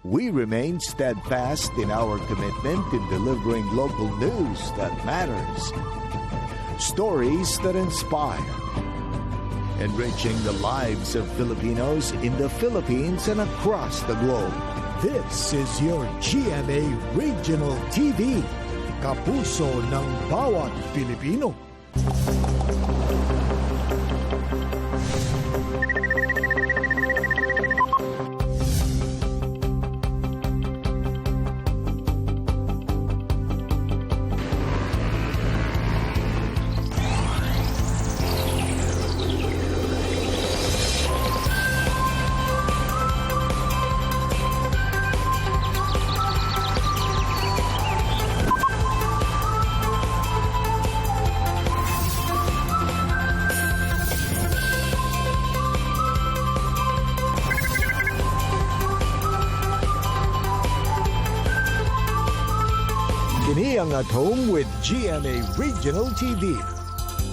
we remain steadfast in our commitment in delivering local news that matters. Stories that inspire. Enriching the lives of Filipinos in the Philippines and across the globe. This is your GMA Regional TV. Kapuso ng bawat Pilipino. Kini ang At Home with GMA Regional TV.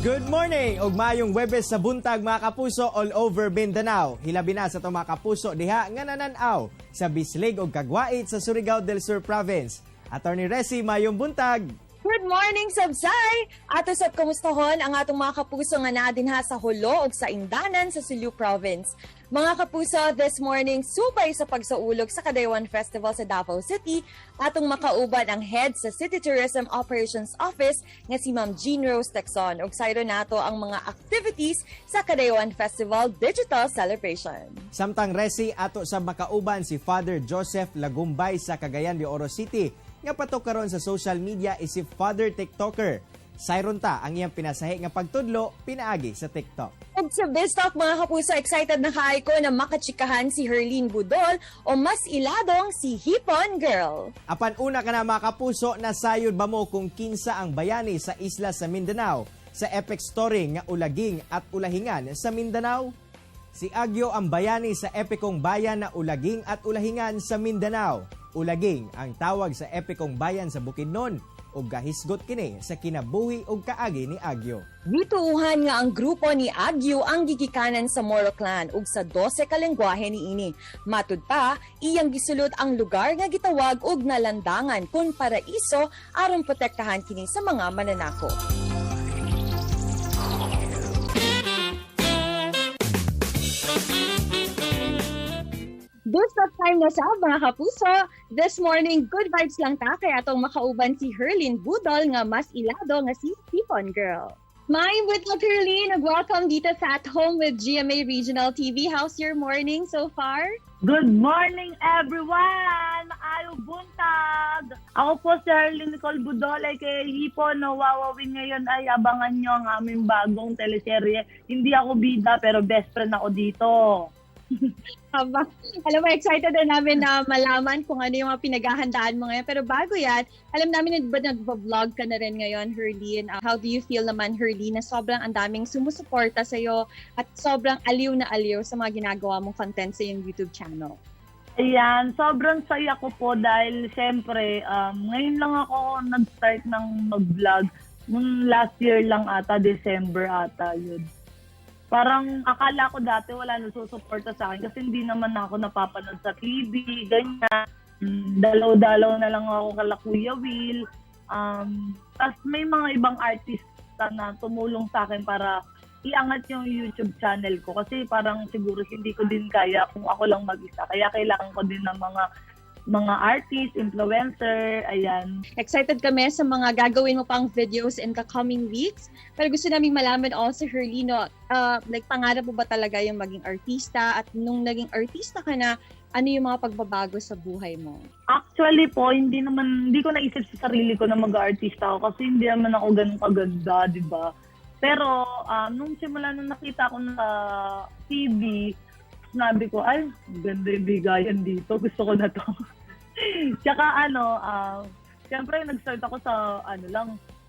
Good morning! Ug maayong Webes sa buntag mga kapuso all over Mindanao. Hilabi na sa itong mga kapuso diha nga nananaw sa Bislig ug Kagwait sa Surigao del Sur Province. Attorney Resi, maayong buntag! Good morning, Sabsay! Ato sa kumustahon ang atong mga kapuso nga naadinha sa Hulo ug sa Ingdanan sa Sulu Province. Mga kapuso, this morning, subay sa pagsaulog sa Kadaywan Festival sa Davao City, atong makauban ang head sa City Tourism Operations Office nga si Ma'am Jean Rose Texon. Ug sayro nato ang mga activities sa Kadaywan Festival Digital Celebration. Samtang Resi, ato sa makauban si Father Joseph Lagumbay sa Cagayan de Oro City, nga patok karon sa social media is si Father TikToker. Sayron ta ang iyang pinasahi nga pagtudlo pinaagi sa TikTok. Ug sa Biztalk mga kapuso, excited na kaay ko na makachikahan si Herlene Budol o mas iladong si Hipon Girl. Apan una ka na mga kapuso, nasayod ba mo kung kinsa ang bayani sa isla sa Mindanao sa epic story nga Ulaging at Ulahingan sa Mindanao? Si Agyo ang bayani sa epikong bayan na Ulaging at Ulahingan sa Mindanao. Ulaging ang tawag sa epikong bayan sa Bukidnon ug gahisgot kini sa kinabuhi ug kaagi ni Agyo. Gituuhan nga ang grupo ni Agyo ang gigikanan sa Moro Clan ug sa 12 ka lengguwahe niini. Matud pa, iyang gisulod ang lugar nga gitawag og nalandangan kun paraiso aron protektahan kini sa mga mananako. Good stuff time na sa mga kapuso. This morning, good vibes lang ta kaya atong makauban si Herlene Budol nga mas ilado nga si Hipon Girl. Maayong buntag Herlene, welcome dito sa At Home with GMA Regional TV. How's your morning so far? Good morning everyone! Maayong buntag! Ako po si Herlene Nicole Budol ay kay Hipon na wawawin ngayon ay abangan nyo ang aming bagong teleserye. Hindi ako bida pero best friend ako dito. Alam mo, excited na namin na malaman kung ano yung mga pinaghahandaan mo ngayon. Pero bago yan, alam namin na ba nag-vlog ka na rin ngayon, Herlene? How do you feel naman, Herlene, na sobrang ang daming sumusuporta sa'yo at sobrang aliw na aliw sa mga ginagawa mong content sa yung YouTube channel? Ayan, sobrang saya ko po dahil syempre, ngayon lang ako nag-start ng mag-vlog. Nung last year lang ata, December ata yun. Parang akala ko dati wala nang susuporta sa akin kasi hindi naman ako napapanood sa TV, ganyan. Dalaw-dalaw na lang ako kala Kuya Will. Tapos may mga ibang artista na tumulong sa akin para iangat yung YouTube channel ko kasi parang siguro hindi ko din kaya kung ako lang mag-isa. Kaya kailangan ko din ng mga artist, influencer, ayan. Excited kami sa mga gagawin mo pang videos in the coming weeks. Pero gusto namin malaman also, Herlene, like pangarap mo ba talaga yung maging artista? At nung naging artista ka na, ano yung mga pagbabago sa buhay mo? Actually po, hindi ko naisip sa sarili ko na mag-artista ako kasi hindi naman ako ganun kaganda, di ba? Pero nung simula nung nakita ko na TV, sinabi ko, ay, ganda yung bigayan dito. Gusto ko na to. Tsaka siyempre nag-start ako sa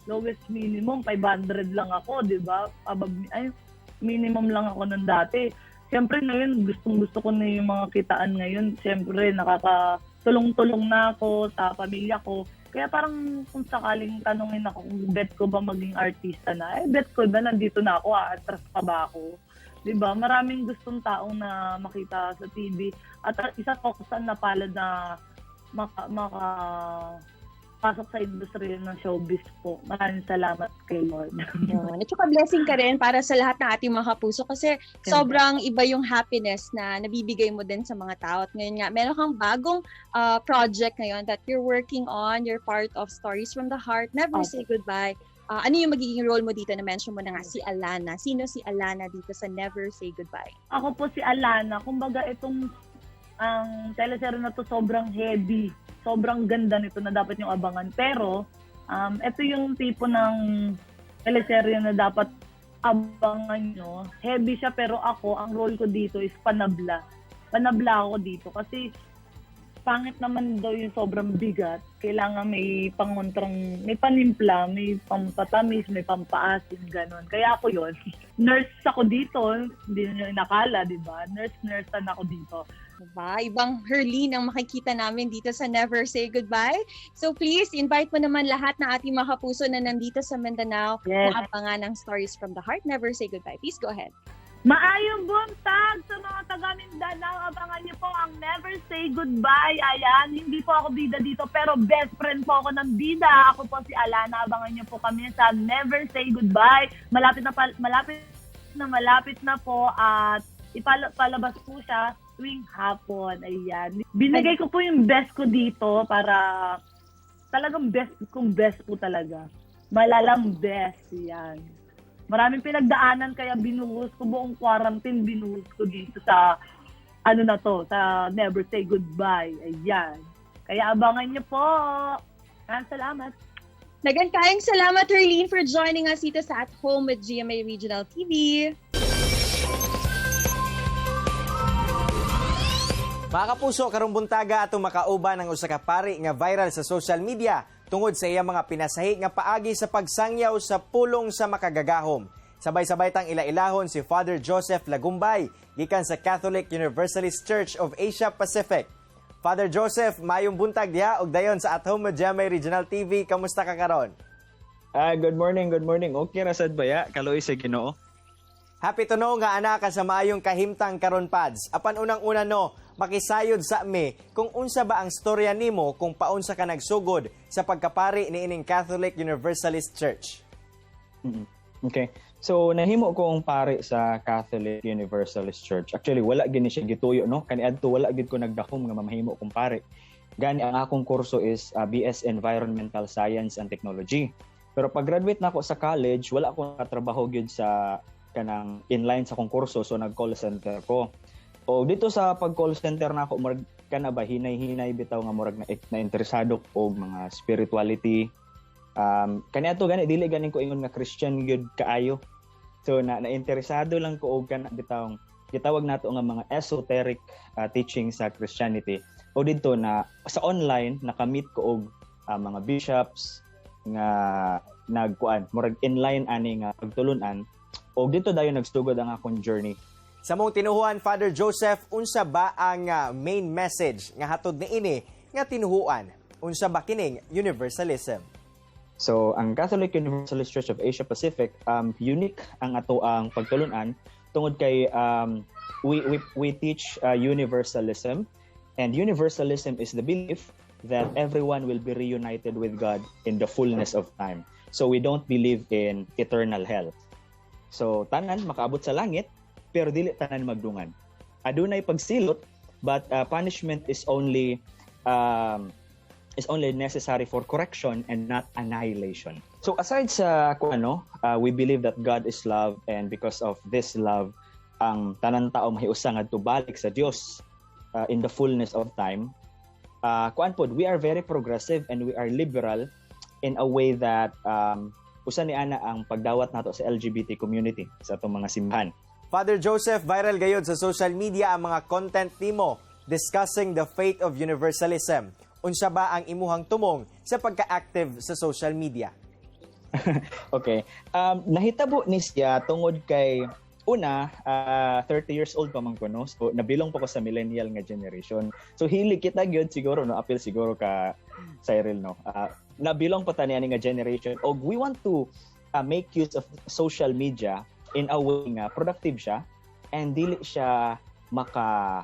lowest minimum, 500 lang ako, di ba? Minimum lang ako nun dati. Siyempre ngayon, gustong-gusto ko na yung mga kitaan ngayon. Siyempre, nakakatulong-tulong na ako sa pamilya ko. Kaya parang kung sakaling tanungin ako kung bet ko ba maging artista na, bet ko na nandito na ako, aatras pa ba ako? 'Di ba? Maraming gustong taong na makita sa TV at isa ko sa napalad na pasok sa industriya ng showbiz po. Maraming salamat kay Lord. Yun. At saka blessing ka rin para sa lahat ng ating mga kapuso kasi sobrang iba yung happiness na nabibigay mo din sa mga tao. At ngayon nga, meron kang bagong project ngayon that you're working on. You're part of Stories from the Heart. Never Say Goodbye. Ano yung magiging role mo dito? Na-mention mo na nga si Alana. Sino si Alana dito sa Never Say Goodbye? Ako po si Alana. Kumbaga itong ang teleserye na to sobrang heavy. Sobrang ganda nito na dapat yung abangan. Pero, ito yung tipo ng teleserye na dapat abangan nyo. Heavy siya pero ako, ang role ko dito is panabla. Panabla ako dito kasi pangit naman daw yung sobrang bigat. Kailangan may pangontrang, may panimpla, may pampatamis, may pampaasim, gano'n. Kaya ako yon. Nurse ako dito. Hindi nyo inakala, di ba? Nurse-nursean ako dito. Diba? Ibang Herlene ang makikita namin dito sa Never Say Goodbye. So please, invite mo naman lahat na ating mga kapuso na nandito sa Mindanao na abangan ng Stories from the Heart. Never Say Goodbye. Please go ahead. Maayong buntag sa mga taga Mindanao. Abangan niyo po ang Never Say Goodbye. Ayan, hindi po ako bida dito pero best friend po ako ng bida. Ako po si Alana. Abangan niyo po kami sa Never Say Goodbye. Malapit na po at ipalabas po siya tuwing hapon. Ayan. Binigay ko po yung best ko dito para talagang best kong best po talaga. Malalang best. Yan. Maraming pinagdaanan kaya binuhos ko buong quarantine. Binuhos ko dito sa sa Never Say Goodbye. Ayan. Kaya abangan niyo po. Salamat. Kayang salamat, Herlene, for joining us dito sa At Home with GMA Regional TV. Mga kapuso, karong buntaga atong makauban ng usa ka pari nga viral sa social media tungod sa iyang mga pinasahi nga paagi sa pagsangyaw sa pulong sa makagagahom. Sabay-sabay tang ilailahon si Father Joseph Lagumbay gikan sa Catholic Universalist Church of Asia Pacific. Father Joseph, mayong buntag diha ug dayon sa At Home with GMA Regional TV. Kamusta ka karon? Good morning. Okay ra sad baya? Kaloy sa Ginoo. Happy to know nga ana ka sa maayong kahimtang karon pads. Apan unang-una no, makisayod sa mi kung unsa ba ang storya nimo kung paunsa ka nagsugod sa pagkapari ni ining Catholic Universalist Church. Okay. So nahimo kong pari sa Catholic Universalist Church. Actually wala gini siya gituyo no. Kaniadto wala gid ko nagdahom nga mamahimo kong pari. Gani ang akong kurso is BS Environmental Science and Technology. Pero pag graduate na ako sa college, wala akong trabaho gyud sa kanang inline sa kong kurso, so nag-call center ko. O dito sa pag-call center na ako, murag ka na ba, hinay-hinay bitaw nga murag na interesado og mga spirituality. Kaniya to gani, dili ganin ko ingon nga Christian gyud kaayo. So na-interesado lang ko og kana bitaw, gitawag nato nga mga esoteric teaching sa Christianity. O dito na sa online, nakamit ko og mga bishops nga nagkuan, murag inline ani nga pagtulunan. O dito dayon nagsugod ang akong journey. Sa mong tinuhuan, Father Joseph, unsa ba ang main message nga hatod niini nga tinuhuan? Unsa ba kining universalism? So, ang Catholic Universalist Church of Asia Pacific, unique ang ato ang pagtulunan tungod kay we teach universalism, and universalism is the belief that everyone will be reunited with God in the fullness of time. So, we don't believe in eternal hell. So, tanan makaabot sa langit, pero dili tanan magdungan. Adunay pagsilot, but punishment is only necessary for correction and not annihilation. So, aside sa we believe that God is love, and because of this love, ang tanan tao mahiusa ngadto balik sa Dios in the fullness of time. We are very progressive and we are liberal in a way that usa ni ana ang pagdawat nato sa LGBT community sa atong mga simbahan. Father Joseph, viral gayud sa social media ang mga content nimo discussing the faith of universalism. Unsa ba ang imuhang tumong sa pagka-active sa social media? Okay. Nahitabo ni siya tungod kay una, 30 years old pa man ko, no? So, nabilong pa ko sa millennial nga generation. So, hili kita gyud siguro, no? Apil siguro ka Cyril, no? Nabilong pa tani ani nga generation. Og we want to make use of social media in a way nga productive siya and dili siya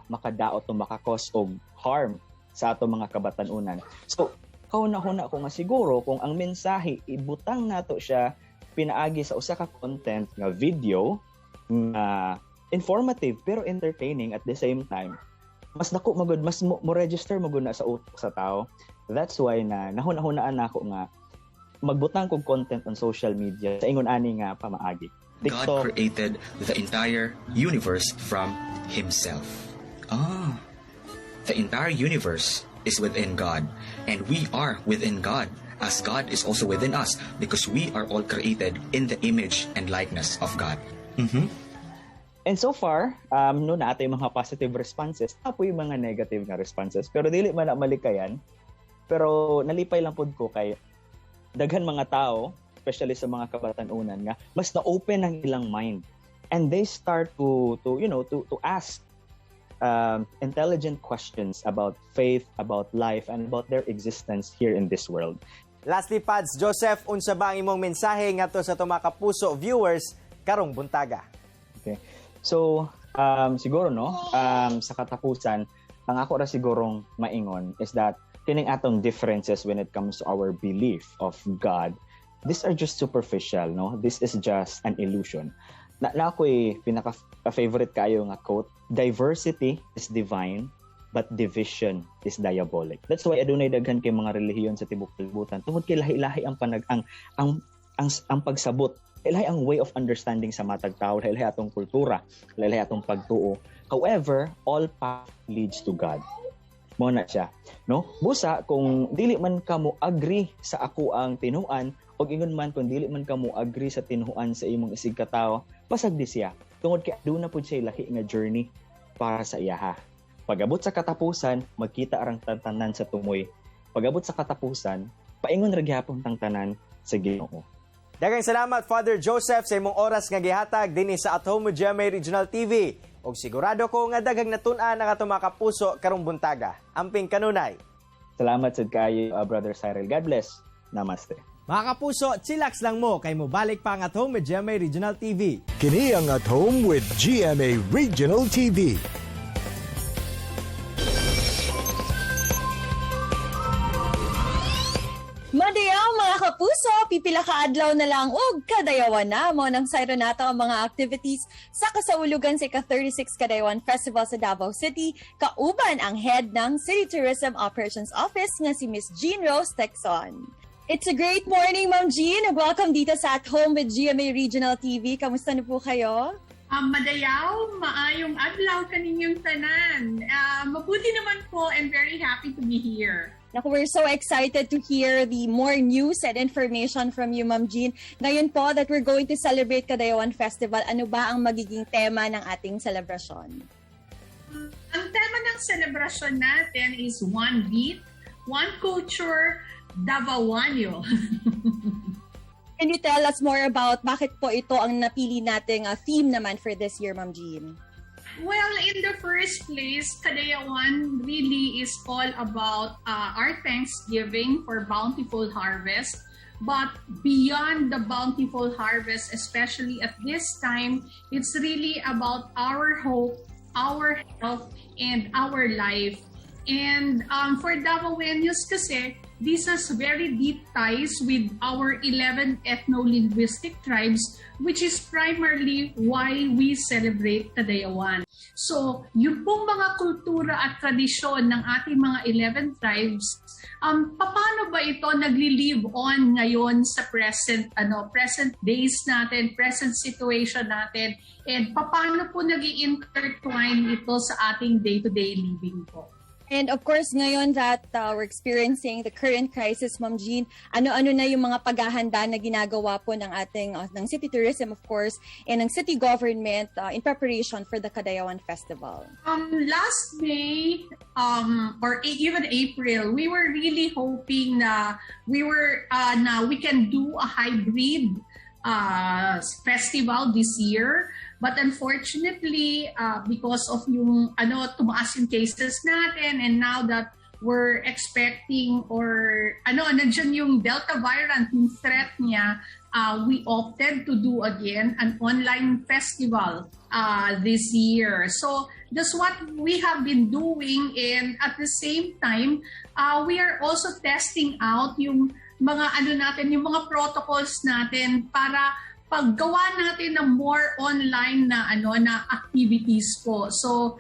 makadaot o makakos og harm sa ato mga kabatanunan. So, kauna-huna ko nga siguro kung ang mensahe ibutang nato siya pinaagi sa usa ka content nga video nga informative pero entertaining at the same time, mas dako magud, mas mo register magud na sa utak sa tao. That's why na nahuna-hunaan nako nga magbutang kog content on social media sa ingon ani nga pamaagi. TikTok. God created the entire universe from Himself. The entire universe is within God, and we are within God, as God is also within us, because we are all created in the image and likeness of God. And so far, no na ato yung mga positive responses, apo yung mga negative na responses. Pero dili man na malikayan. Pero nalipay lang pod ko kay daghan mga tao, especially sa mga kabatanunan nga, mas na-open ang ilang mind. And they start to ask intelligent questions about faith, about life, and about their existence here in this world. Lastly, Pads, Joseph, unsa ba ang imong mensahe ngadto sa tumakapuso viewers karong buntaga? Okay. So, siguro sa katapusan, ang ako ra sigurong maingon is that kining atong differences when it comes to our belief of God, these are just superficial, no? This is just an illusion. Na ako'y pinaka-favorite kayo nga quote, diversity is divine, but division is diabolic. That's why adunay daghan kay mga relihiyon sa tibok kalibutan. Tungod kay lahi-lahi ang pagsabot, lahi ang way of understanding sa matag tao, lahi atong kultura, lahi atong pagtuo. However, all path leads to God. Mo na siya, no? Busa kung dili man ka mo agree sa ako ang tinuan, o ingon man kung dili man ka mo agree sa tinuan sa imong isig ka tawo, pasag di siya. Tungod kay aduna pud siya lahi nga journey para sa iyaha. Pag-abot sa katapusan, magkita arang tantanan sa tumoy. Pag-abot sa katapusan, paingon ra gyapon tang tanan sa Ginoo. Daghang salamat, Father Joseph, sa imong oras nga gihatag dinhi sa At Home with GMA Regional TV. Og sigurado ko nga daghang natun-an ang atong mga kapuso karong buntaga. Amping kanunay. Salamat sad kayo, Brother Cyril. God bless. Namaste. Mga kapuso, chillax lang mo kay mo balik pa ang At Home with GMA Regional TV. Kini ang At Home with GMA Regional TV. Madayaw mga kapuso, pipila ka adlaw na lang og kadayawan na mo nang sayro nato ang mga activities sa kasaulugan sa ika-36 Kadayawan Festival sa Davao City, kauban ang head ng City Tourism Operations Office nga si Miss Jean Rose Texon. It's a great morning, Ma'am Jean. Welcome dito sa At Home with GMA Regional TV. Kamusta na po kayo? Madayaw, maayong adlaw kaninyong tanan. Mabuti naman po and very happy to be here. Naku, we're so excited to hear the more news and information from you, Ma'am Jean. Ngayon po that we're going to celebrate Kadayawan Festival, ano ba ang magiging tema ng ating celebration? Ang tema ng celebration natin is One Beat, One Culture, Davaoanyo. Can you tell us more about bakit po ito ang napili nating theme naman for this year, Ma'am Jean? Well, in the first place, Kadayawan really is all about our thanksgiving for bountiful harvest. But beyond the bountiful harvest, especially at this time, it's really about our hope, our health, and our life. And for Davaoenos kasi, this has very deep ties with our 11 ethno-linguistic tribes, which is primarily why we celebrate Kadayawan. So, yung pong mga kultura at tradisyon ng ating mga 11 tribes, paano ba ito nagli-live on ngayon sa present days natin, present situation natin, and paano po nag-i-intertwine ito sa ating day-to-day living po? And of course, ngayon that we're experiencing the current crisis, Ma'am Jean, ano-ano na yung mga paghahanda na ginagawa po ng ating ng City Tourism, of course, and ng City Government in preparation for the Kadayawan Festival? Last May, or even April, we were really hoping na we can do a hybrid festival this year. But unfortunately, because of yung tumaas yung cases natin, and now that we're expecting nandiyan yung Delta variant, yung threat niya, we opted to do again an online festival this year. So that's what we have been doing, and at the same time, we are also testing out yung mga yung mga protocols natin para paggawa natin ng more online na activities po. So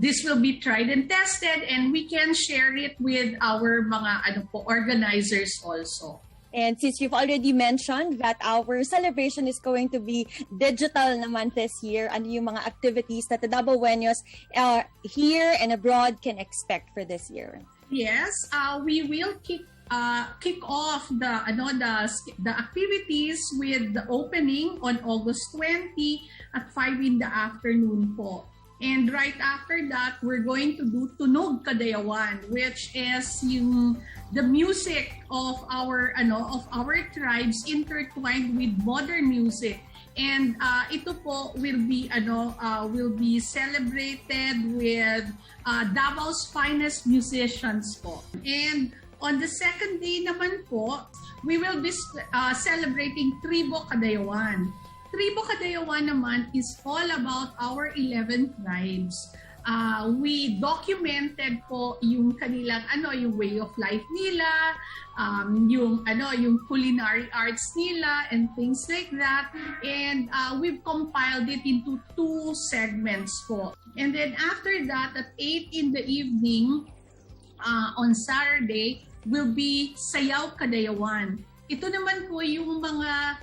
this will be tried and tested, and we can share it with our mga organizers also. And since you've already mentioned that our celebration is going to be digital naman this year, ano yung mga activities that the Dabaweños here and abroad can expect for this year? Yes, we will kick off the activities with the opening on August 20 at 5 in the afternoon po. And right after that, we're going to do Tunog Kadayawan, which is the music of our tribes intertwined with modern music. And ito po will be celebrated with Davao's finest musicians po. And on the second day naman po, we will be celebrating Tribo Kadayawan. Tribo Kadayawan naman is all about our 11 tribes. We documented po yung kanilang yung way of life nila, yung culinary arts nila and things like that. And we've compiled it into 2 segments po. And then after that, at 8 in the evening on Saturday, will be Sayaw Kadayawan. Ito naman po yung mga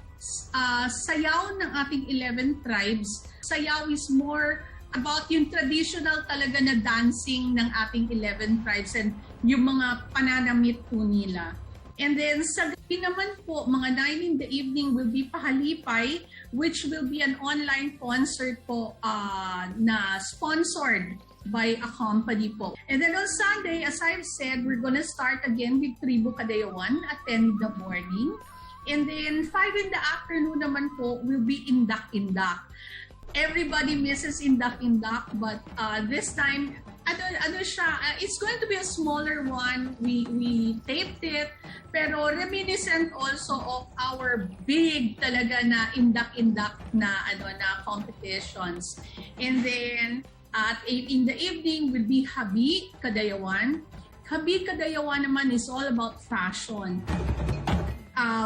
sayaw ng ating 11 tribes. Sayaw is more about yung traditional talaga na dancing ng ating 11 tribes and yung mga pananamit po nila. And then sa gabi naman po, mga 9 in the evening will be Pahalipay, which will be an online concert po na sponsored by a company po. And then on Sunday, as I've said, we're gonna start again with Tribo Kadayawan at 10 in the morning. And then 5 in the afternoon naman po will be Indak-Indak. Everybody misses Indak-Indak, but this time, it's going to be a smaller one. We taped it, pero reminiscent also of our big talaga na Indak-Indak na competitions. And then at 8 in the evening will be Habi Kadayawan. Habi Kadayawan naman is all about fashion.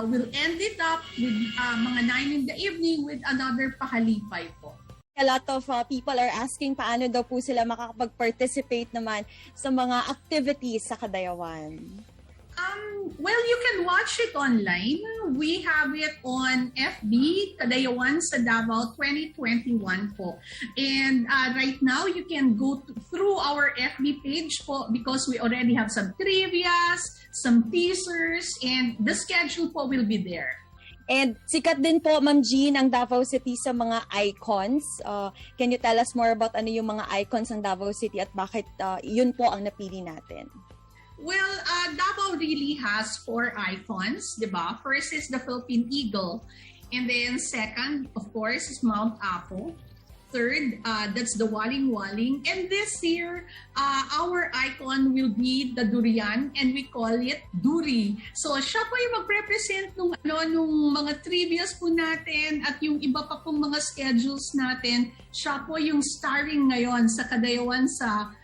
We'll end it up with mga 9 in the evening with another Pahalipay po. A lot of people are asking paano daw po sila makakapag-participate naman sa mga activities sa Kadayawan. Well, you can watch it online. We have it on FB, Kadayawan sa Davao 2021 po. And right now, you can go through our FB page po because we already have some trivias, some teasers, and the schedule po will be there. And sikat din po, Ma'am Jean, ang Davao City sa mga icons. Can you tell us more about ano yung mga icons ng Davao City at bakit yun po ang napili natin? Well, Davao really has 4 icons, di ba? First is the Philippine Eagle. And then second, of course, is Mount Apo. Third, that's the Waling-Waling. And this year, our icon will be the durian, and we call it Duri. So siya po yung mag-represent nung mga trivias po natin at yung iba pa pong mga schedules natin. Siya po yung starring ngayon sa Kadayawan sa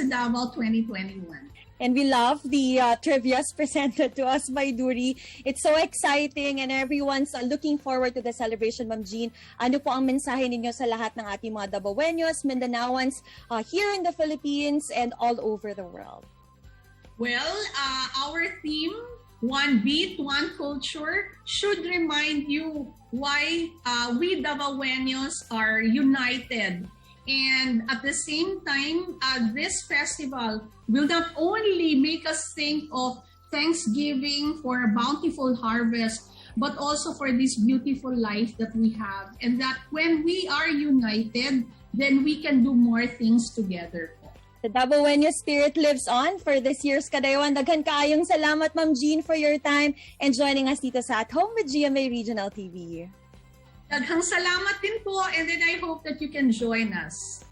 Davao 2021. And we love the trivias presented to us by Duri. It's so exciting and everyone's looking forward to the celebration, Ma'am Jean. Ano po ang mensahe ninyo sa lahat ng ating mga Dabaweños, Mindanaoans here in the Philippines and all over the world? Well, our theme, One Beat, One Culture, should remind you why we Dabaweños are united. And at the same time, this festival will not only make us think of Thanksgiving for a bountiful harvest, but also for this beautiful life that we have. And that when we are united, then we can do more things together. The Dabaweño spirit lives on for this year's Kadayawan. Daghan kaayong salamat, Ma'am Jean, for your time and joining us dito sa At Home with GMA Regional TV. Daghang salamat din po, and then I hope that you can join us.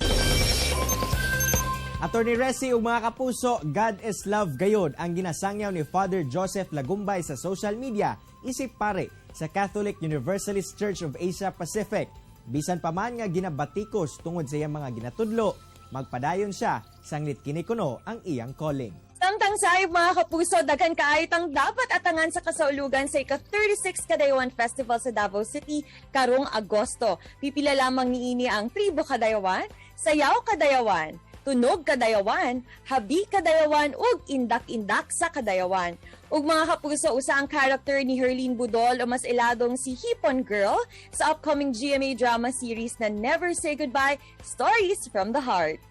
Attorney Resi ug mga kapuso, God is love gayod ang ginasangyaw ni Father Joseph Lagumbay sa social media isip pare sa Catholic Universalist Church of Asia Pacific. Bisan pa man nga ginabatikos tungod sa iyang mga ginatudlo, magpadayon siya sanglit kini kuno ang iyang calling. Samtang sayop mga kapuso, daghan kaayot ang dapat atangan sa kasaulugan sa ika-36 Kadayawan Festival sa Davao City karong Agosto. Pipila lamang niini ang Tribo Kadayawan, Sayaw Kadayawan, Tunog Kadayawan, Habi Kadayawan ug Indak-Indak sa Kadayawan. Ug mga kapuso, usa ang character ni Herlene Budol o mas iladong si Hipon Girl sa upcoming GMA drama series na Never Say Goodbye, Stories from the Heart.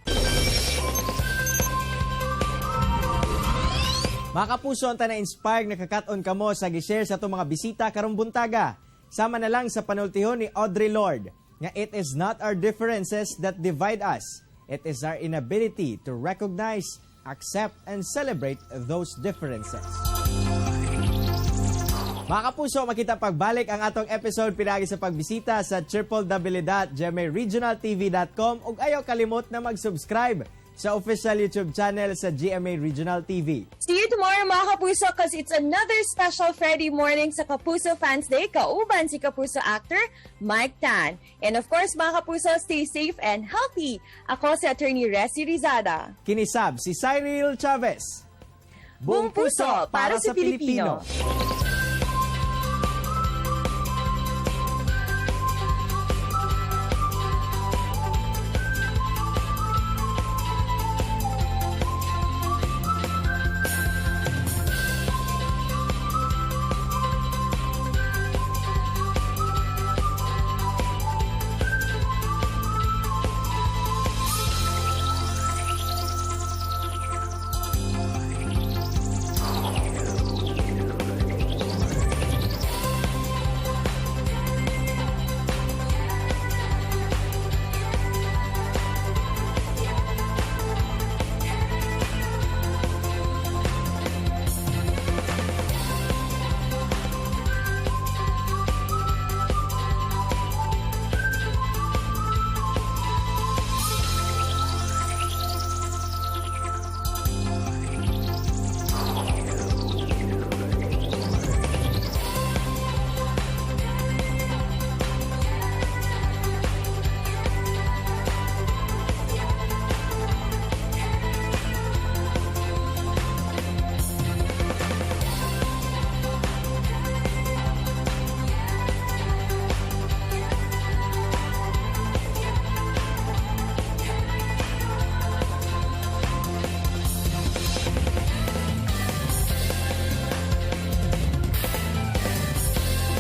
Mga kapuso, ang na-inspire na kakaton kamo sa gishare sa itong mga bisita karong buntaga. Sama na lang sa panultihon ni Audre Lorde nga it is not our differences that divide us. It is our inability to recognize, accept, and celebrate those differences. Mga kapuso, makita pagbalik ang atong episode pinagi sa pagbisita sa www.gmaregionaltv.com ug ayaw kalimot na mag-subscribe sa official YouTube channel sa GMA Regional TV. See you tomorrow mga kapuso, cause it's another special Friday morning sa Kapuso Fans Day, kauban si Kapuso actor Mike Tan. And of course mga kapuso, stay safe and healthy. Ako si Attorney Resi Rizada. Kinisab si Cyril Chavez. Buong puso para sa Pilipino.